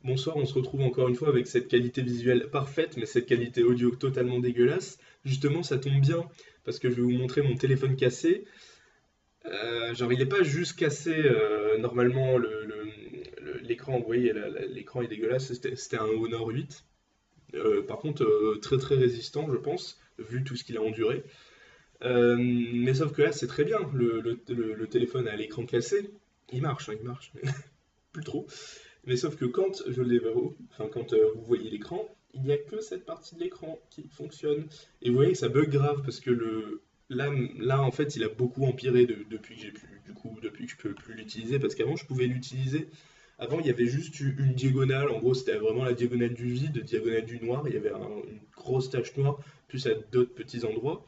Bonsoir, on se retrouve encore une fois avec cette qualité visuelle parfaite, mais cette qualité audio totalement dégueulasse. Justement, ça tombe bien, parce que je vais vous montrer mon téléphone cassé. Genre, il n'est pas juste cassé, normalement, l'écran, vous voyez, l'écran est dégueulasse, c'était un Honor 8. Par contre, très très résistant, je pense, vu tout ce qu'il a enduré. Mais sauf que là, c'est très bien, le téléphone a l'écran cassé. Il marche, hein, il marche, mais plus trop. Mais sauf que quand je le déverrouille, enfin quand vous voyez l'écran, il n'y a que cette partie de l'écran qui fonctionne. Et vous voyez que ça bug grave parce que là en fait il a beaucoup empiré depuis que j'ai pu, du coup, depuis que je peux plus l'utiliser, parce qu'avant je pouvais l'utiliser. Avant il y avait juste une diagonale, en gros c'était vraiment la diagonale du vide, diagonale du noir, il y avait une grosse tache noire, plus à d'autres petits endroits,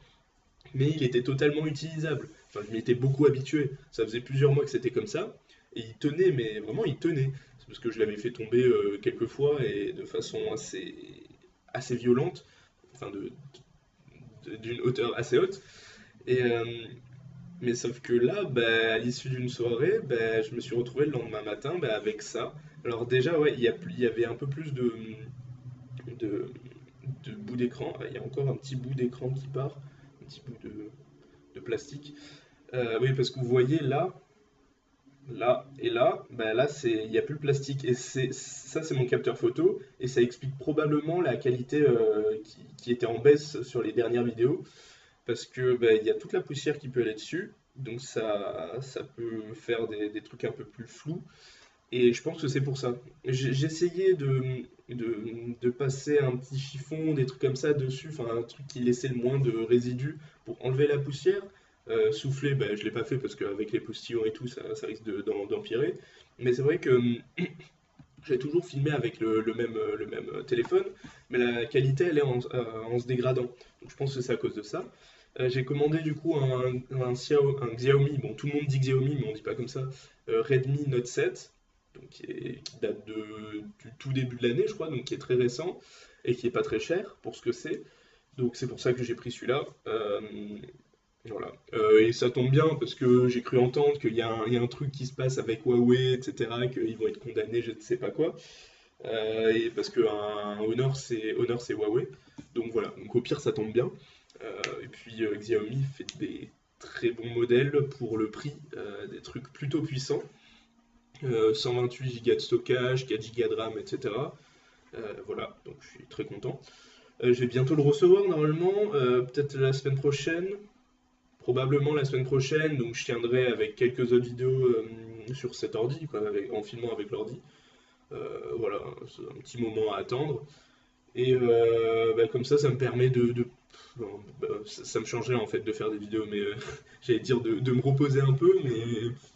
mais il était totalement utilisable. Enfin, je m'y étais beaucoup habitué. Ça faisait plusieurs mois que c'était comme ça, et il tenait, mais vraiment il tenait. C'est parce que je l'avais fait tomber quelques fois et de façon assez violente, enfin d'une hauteur assez haute. Et, mais sauf que là, bah, à l'issue d'une soirée, bah, je me suis retrouvé le lendemain matin bah, avec ça. Alors déjà, ouais, il y avait un peu plus de, de bout d'écran. Ah, il y a encore un petit bout d'écran qui part, un petit bout de plastique. Oui, parce que vous voyez là, là et là, bah là il n'y a plus le plastique. Et ça, c'est mon capteur photo. Et ça explique probablement la qualité qui était en baisse sur les dernières vidéos. Parce que bah, il y a toute la poussière qui peut aller dessus. Donc ça peut faire des trucs un peu plus flous. Et je pense que c'est pour ça. J'essayais de passer un petit chiffon, des trucs comme ça dessus, enfin un truc qui laissait le moins de résidus pour enlever la poussière. Souffler, ben, je l'ai pas fait parce qu'avec les postillons et tout, ça risque d'empirer. Mais c'est vrai que j'ai toujours filmé avec le même téléphone, mais la qualité elle est en se dégradant. Donc je pense que c'est à cause de ça. J'ai commandé du coup un Xiaomi, bon tout le monde dit Xiaomi, mais on dit pas comme ça, Redmi Note 7, donc qui date du tout début de l'année, je crois, donc qui est très récent et qui est pas très cher pour ce que c'est. Donc c'est pour ça que j'ai pris celui-là. Voilà. Et ça tombe bien parce que j'ai cru entendre qu'il y a un truc qui se passe avec Huawei, etc., qu'ils vont être condamnés, je ne sais pas quoi. Et parce qu'un Honor, c'est Huawei. Donc voilà, donc au pire, ça tombe bien. Et puis Xiaomi fait des très bons modèles pour le prix, des trucs plutôt puissants. 128 Go de stockage, 4 Go de RAM, etc. Voilà, donc je suis très content. Je vais bientôt le recevoir normalement, peut-être la semaine prochaine, probablement la semaine prochaine, donc je tiendrai avec quelques autres vidéos sur cet ordi, quoi, en filmant avec l'ordi. Voilà, c'est un petit moment à attendre. Et bah, comme ça me permet bon, bah, ça me changerait en fait de faire des vidéos, mais j'allais dire de me reposer un peu, mais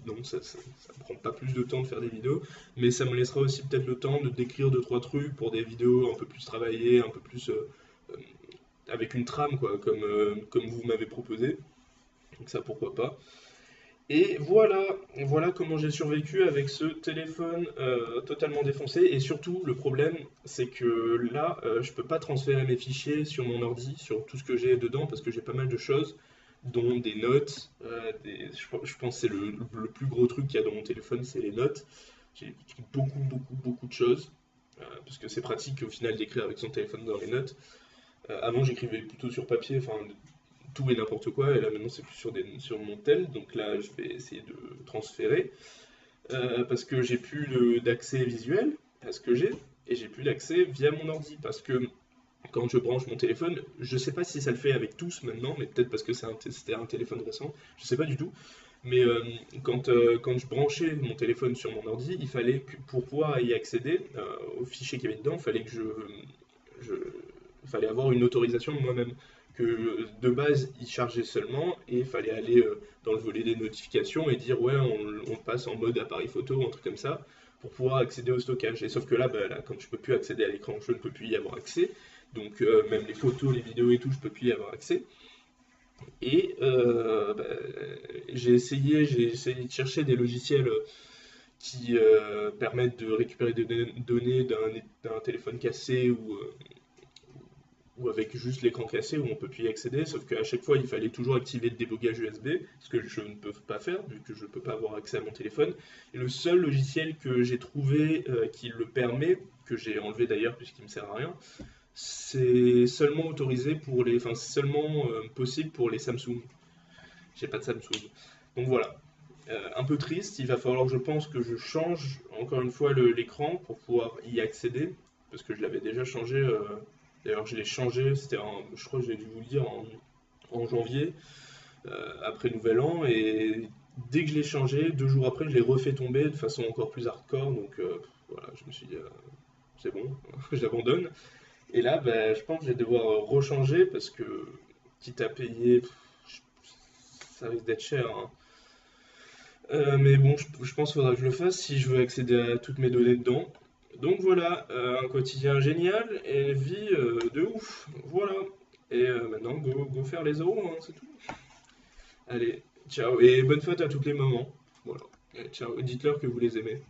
non, ça me prend pas plus de temps de faire des vidéos. Mais ça me laissera aussi peut-être le temps de décrire deux trois trucs pour des vidéos un peu plus travaillées, un peu plus euh, avec une trame, quoi, comme vous m'avez proposé. Donc ça, pourquoi pas. Et voilà comment j'ai survécu avec ce téléphone totalement défoncé. Et surtout, le problème, c'est que là, je peux pas transférer mes fichiers sur mon ordi, sur tout ce que j'ai dedans, parce que j'ai pas mal de choses, dont des notes. Je pense que c'est le plus gros truc qu'il y a dans mon téléphone, c'est les notes. J'ai écrit beaucoup, beaucoup, beaucoup de choses, parce que c'est pratique au final d'écrire avec son téléphone dans les notes. Avant, j'écrivais plutôt sur papier, enfin, tout et n'importe quoi, et là maintenant c'est plus sur mon tel, donc là je vais essayer de transférer, parce que j'ai plus d'accès visuel à ce que j'ai, et j'ai plus d'accès via mon ordi, parce que quand je branche mon téléphone, je sais pas si ça le fait avec tous maintenant, mais peut-être parce que c'était un téléphone récent, je sais pas du tout, mais quand je branchais mon téléphone sur mon ordi, il fallait que pour pouvoir y accéder aux fichiers qu'il y avait dedans, il fallait que je fallait avoir une autorisation de moi-même. Que de base, il chargeait seulement et il fallait aller dans le volet des notifications et dire ouais, on passe en mode appareil photo, un truc comme ça, pour pouvoir accéder au stockage. Et sauf que là, bah, là quand je peux plus accéder à l'écran, je ne peux plus y avoir accès. Donc même les photos, les vidéos et tout, je peux plus y avoir accès. Et bah, j'ai essayé de chercher des logiciels qui permettent de récupérer des données d'un téléphone cassé ou avec juste l'écran cassé où on peut plus y accéder, sauf qu'à chaque fois il fallait toujours activer le débogage USB, ce que je ne peux pas faire vu que je ne peux pas avoir accès à mon téléphone. Et le seul logiciel que j'ai trouvé qui le permet, que j'ai enlevé d'ailleurs puisqu'il me sert à rien, c'est seulement autorisé pour les, enfin c'est seulement possible pour les Samsung. J'ai pas de Samsung. Donc voilà. Un peu triste, il va falloir, je pense, que je change encore une fois l'écran pour pouvoir y accéder, parce que je l'avais déjà changé. D'ailleurs, je l'ai changé, je crois que j'ai dû vous le dire en janvier, après Nouvel An, et dès que je l'ai changé, 2 jours après, je l'ai refait tomber de façon encore plus hardcore. Donc voilà, je me suis dit, c'est bon, j'abandonne. Et là, bah, je pense que je vais devoir rechanger parce que, quitte à payer, ça risque d'être cher, hein. Mais bon, je pense qu'il faudra que je le fasse si je veux accéder à toutes mes données dedans. Donc voilà, un quotidien génial et une vie de ouf. Voilà. Et maintenant, go faire les euros, hein, c'est tout. Allez, ciao. Et bonne fête à toutes les mamans. Voilà. Et ciao. Dites-leur que vous les aimez.